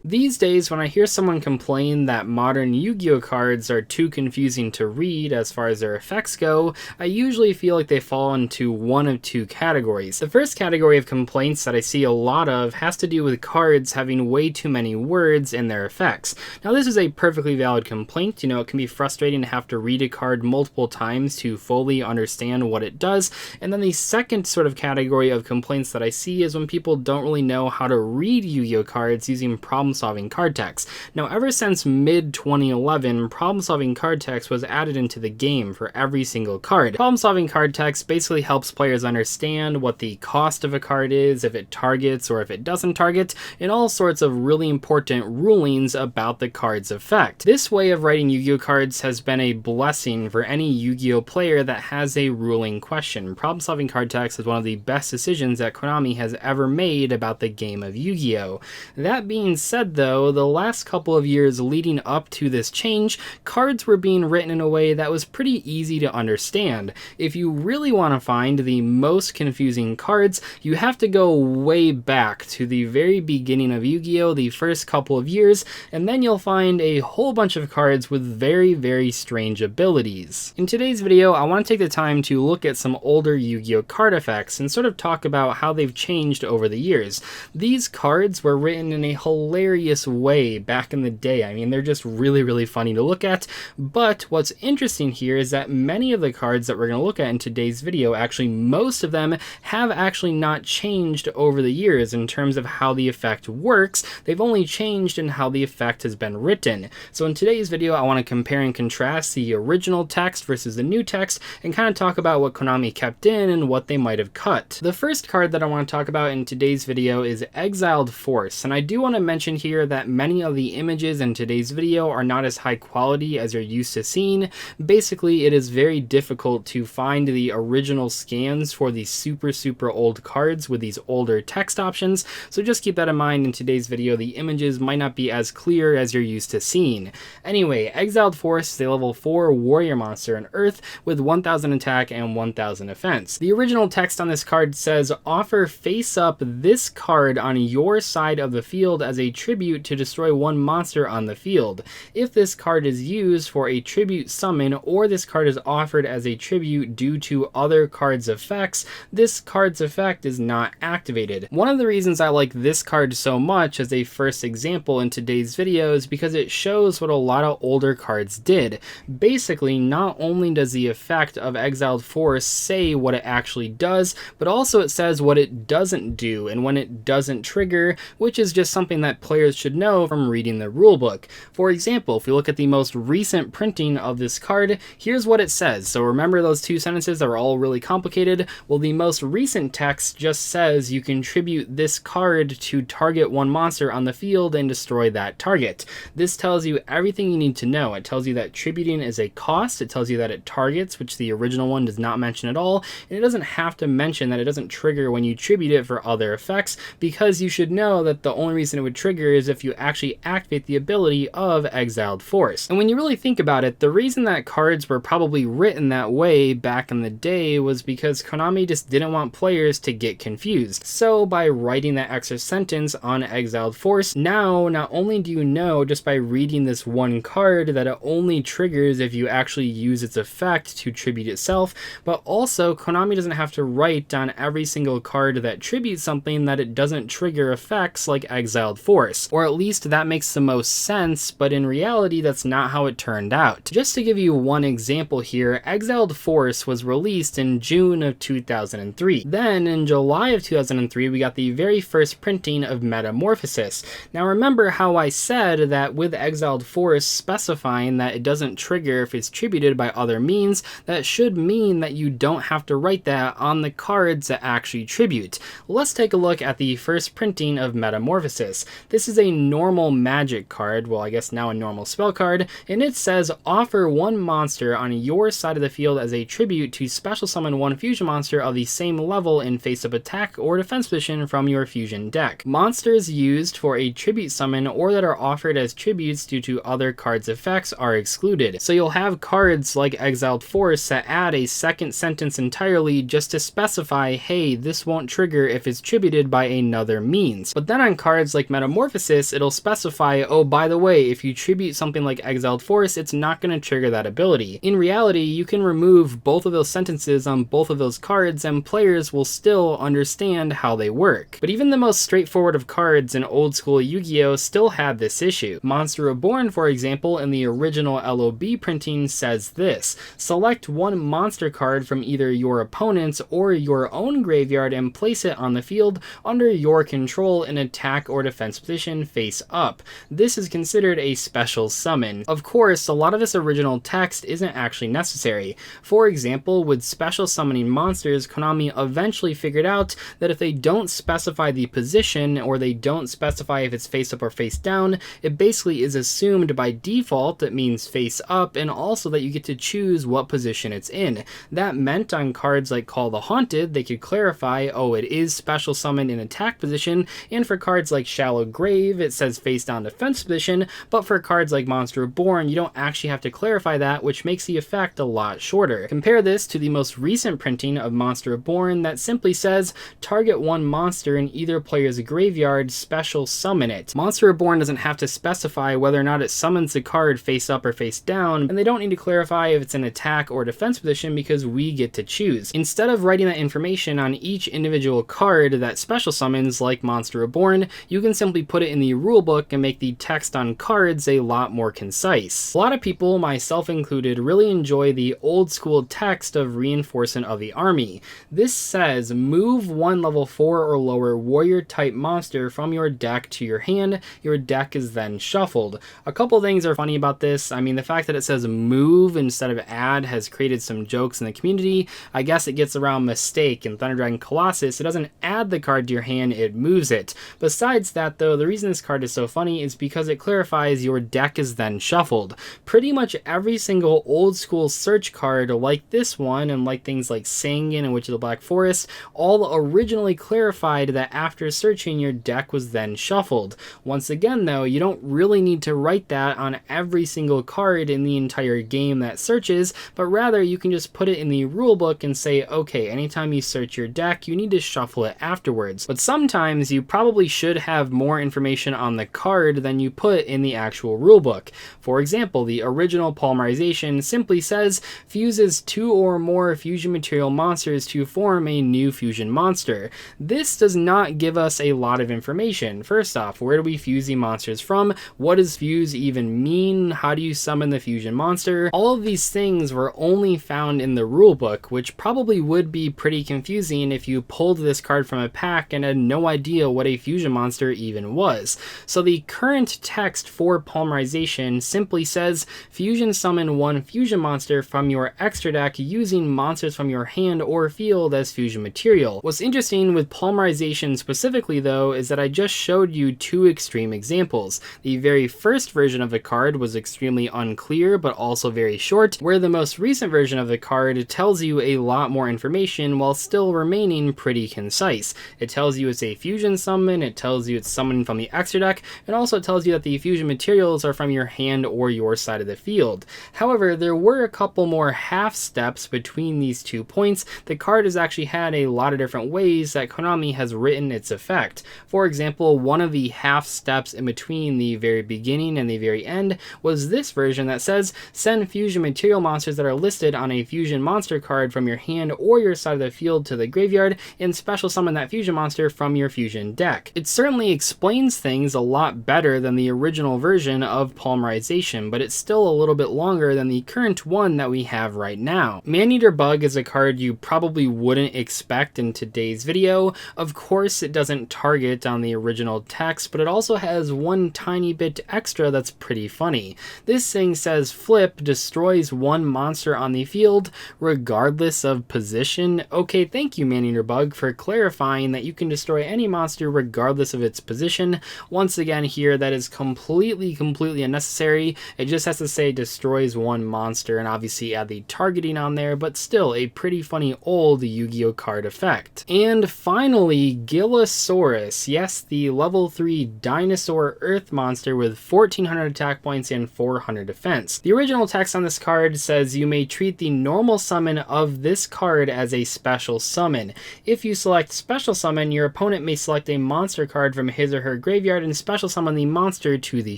These days, when I hear someone complain that modern Yu-Gi-Oh cards are too confusing to read as far as their effects go, I usually feel like they fall into one of two categories. The first category of complaints that I see a lot of has to do with cards having way too many words in their effects. Now, this is a perfectly valid complaint. It can be frustrating to have to read a card multiple times to fully understand what it does. And then the second sort of category of complaints that I see is when people don't really know how to read Yu-Gi-Oh cards using problem-solving card text. Now, ever since mid-2011, problem-solving card text was added into the game for every single card. Problem-solving card text basically helps players understand what the cost of a card is, if it targets or if it doesn't target, and all sorts of really important rulings about the card's effect. This way of writing Yu-Gi-Oh cards has been a blessing for any Yu-Gi-Oh player that has a ruling question. Problem-solving card text is one of the best decisions that Konami has ever made about the game of Yu-Gi-Oh! That being said though, the last couple of years leading up to this change, cards were being written in a way that was pretty easy to understand. If you really want to find the most confusing cards, you have to go way back to the very beginning of Yu-Gi-Oh! The first couple of years, and then you'll find a whole bunch of cards with very, very strange abilities. In today's video, I want to take the time to look at some older Yu-Gi-Oh! Card effects and sort of talk about how they've changed over the years. These cards were written in a hilarious way back in the day. I mean, they're just really, really funny to look at. But what's interesting here is that many of the cards that we're going to look at in today's video, actually most of them, have actually not changed over the years in terms of how the effect works. They've only changed in how the effect has been written. So in today's video, I want to compare and contrast the original text versus the new text and kind of talk about what Konami kept in and what they might have cut. The first card that I want to talk about in today's video is Exiled Force, and I do want to mention here that many of the images in today's video are not as high quality as you're used to seeing. Basically, it is very difficult to find the original scans for these super old cards with these older text options, so just keep that in mind. In today's video, the images might not be as clear as you're used to seeing. Anyway, Exiled Force is a level 4 warrior monster in Earth with 1000 attack and 1000 defense. The original text on this card says, offer face up this card on your side of the field as a tribute to destroy one monster on the field. If this card is used for a tribute summon or this card is offered as a tribute due to other cards' effects, this card's effect is not activated. One of the reasons I like this card so much as a first example in today's video is because it shows what a lot of older cards did. Basically, not only does the effect of Exiled Force say what it actually does, but also it says what it doesn't do and when it doesn't trigger, which is just something that players should know from reading the rulebook. For example, if we look at the most recent printing of this card, here's what it says. So remember those two sentences that are all really complicated? Well, the most recent text just says you contribute this card to target one monster on the field and destroy that target. This tells you everything you need to know. It tells you that tributing is a cost. It tells you that it targets, which the original one does not mention at all. And it doesn't have to mention that it doesn't trigger when you tribute it for other effects, because you should know that the only reason it would trigger is if you actually activate the ability of Exiled Force. And when you really think about it, the reason that cards were probably written that way back in the day was because Konami just didn't want players to get confused. So by writing that extra sentence on Exiled Force, now not only do you know just by reading this one card that it only triggers if you actually use its effect to tribute itself, but also Konami doesn't have to write on every single card that tributes something that it doesn't trigger effects like Exiled Force. Or at least that makes the most sense, but in reality that's not how it turned out. Just to give you one example here, Exiled Force was released in June of 2003. Then in July of 2003 we got the very first printing of Metamorphosis. Now remember how I said that with Exiled Force specifying that it doesn't trigger if it's tributed by other means, that should mean that you don't have to write that on the cards that actually tribute. Let's take a look at the first printing of Metamorphosis. This is a normal magic card, well I guess now a normal spell card, and it says offer one monster on your side of the field as a tribute to special summon one fusion monster of the same level in face-up attack or defense position from your fusion deck. Monsters used for a tribute summon or that are offered as tributes due to other cards' effects are excluded. So you'll have cards like Exiled Force that add a second sentence entirely just to specify, hey, this won't trigger if it's tributed by another means. But then on cards like Metamorphosis, Metamorphosis, it'll specify, oh, by the way, if you tribute something like Exiled Force, it's not going to trigger that ability. In reality, you can remove both of those sentences on both of those cards and players will still understand how they work. But even the most straightforward of cards in old school Yu-Gi-Oh! Still had this issue. Monster Reborn, for example, in the original LOB printing says this: select one monster card from either your opponent's or your own graveyard and place it on the field under your control in attack or defense position face up. This is considered a special summon. Of course, a lot of this original text isn't actually necessary. For example, with special summoning monsters, Konami eventually figured out that if they don't specify the position or they don't specify if it's face up or face down, it basically is assumed by default that means face up, and also that you get to choose what position it's in. That meant on cards like Call the Haunted, they could clarify, oh, it is special summoned in attack position, and for cards like Shallow Grave, it says face down defense position, but for cards like Monster Reborn, you don't actually have to clarify that, which makes the effect a lot shorter. Compare this to the most recent printing of Monster Reborn that simply says, target one monster in either player's graveyard, special summon it. Monster Reborn doesn't have to specify whether or not it summons the card face up or face down, and they don't need to clarify if it's an attack or defense position because we get to choose. Instead of writing that information on each individual card that special summons like Monster Reborn, you can simply put it in the rulebook and make the text on cards a lot more concise. A lot of people, myself included, really enjoy the old school text of Reinforcement of the Army. This says, move one level 4 or lower warrior type monster from your deck to your hand. Your deck is then shuffled. A couple things are funny about this. I mean, the fact that it says move instead of add has created some jokes in the community. I guess it gets around mistake. In Thunder Dragon Colossus, it doesn't add the card to your hand, it moves it. Besides that though, the reason this card is so funny is because it clarifies your deck is then shuffled. Pretty much every single old school search card like this one, and like things like Sangan and Witch of the Black Forest, all originally clarified that after searching, your deck was then shuffled. Once again though, you don't really need to write that on every single card in the entire game that searches, but rather you can just put it in the rulebook and say, okay, anytime you search your deck, you need to shuffle it afterwards. But sometimes you probably should have more information on the card than you put in the actual rulebook. For example, the original Polymerization simply says fuses 2 or more fusion material monsters to form a new fusion monster. This does not give us a lot of information. First off, where do we fuse the monsters from? What does fuse even mean? How do you summon the fusion monster? All of these things were only found in the rulebook, which probably would be pretty confusing if you pulled this card from a pack and had no idea what a fusion monster even was. So the current text for Polymerization simply says fusion summon one fusion monster from your extra deck using monsters from your hand or field as fusion material. What's interesting with Polymerization specifically though is that I just showed you two extreme examples. The very first version of the card was extremely unclear but also very short, where the most recent version of the card tells you a lot more information while still remaining pretty concise. It tells you it's a fusion summon, it tells you it's summoned from the extra deck, and also it tells you that the fusion materials are from your hand or your side of the field. However, there were a couple more half steps between these 2 points. The card has actually had a lot of different ways that Konami has written its effect. For example, one of the half steps in between the very beginning and the very end was this version that says send fusion material monsters that are listed on a fusion monster card from your hand or your side of the field to the graveyard and special summon that fusion monster from your fusion deck. It certainly explains things a lot better than the original version of Polymerization, but it's still a little bit longer than the current one that we have right now. Maneater Bug is a card you probably wouldn't expect in today's video. Of course, it doesn't target on the original text, but it also has one tiny bit extra that's pretty funny. This thing says flip destroys one monster on the field regardless of position. Okay, thank you Maneater Bug for clarifying that you can destroy any monster regardless of its position. Once again here, that is completely unnecessary. It just has to say destroys one monster and obviously add the targeting on there, but still a pretty funny old Yu-Gi-Oh card effect. And finally, Gigasaurus. Yes, the level 3 dinosaur earth monster with 1400 attack points and 400 defense. The original text on this card says you may treat the normal summon of this card as a special summon. If you select special summon, your opponent may select a monster card from his or her graveyard and special summon the monster to the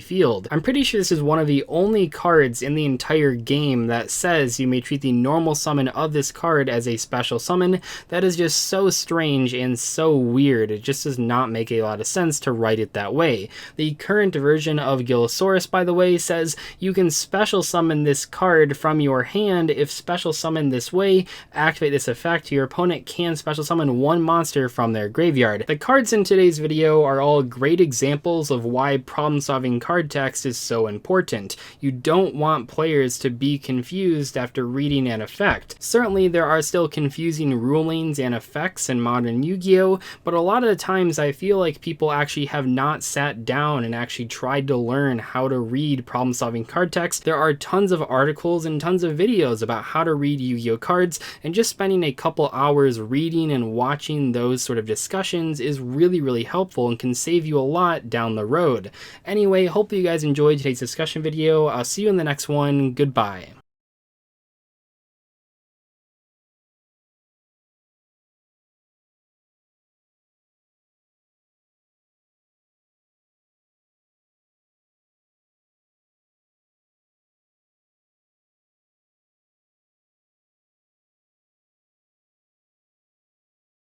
field. I'm pretty sure this is one of the only cards in the entire game that says you may treat the normal summon of this card as a special summon. That is just so strange and so weird. It just does not make a lot of sense to write it that way. The current version of Gigasaurus, by the way, says you can special summon this card from your hand. If special summoned this way, activate this effect, your opponent can special summon one monster from their graveyard. The cards in today's video are all great examples of why problem-solving card text is so important. You don't want players to be confused after reading an effect. Certainly there are still confusing rulings and effects in modern Yu-Gi-Oh, but a lot of the times I feel like people actually have not sat down and actually tried to learn how to read problem-solving card text. There are tons of articles and tons of videos about how to read Yu-Gi-Oh cards, and just spending a couple hours reading and watching those sort of discussions is really helpful and can save you a lot down the road. Anyway, hopefully you guys enjoyed today's discussion video. I'll see you in the next one. Goodbye.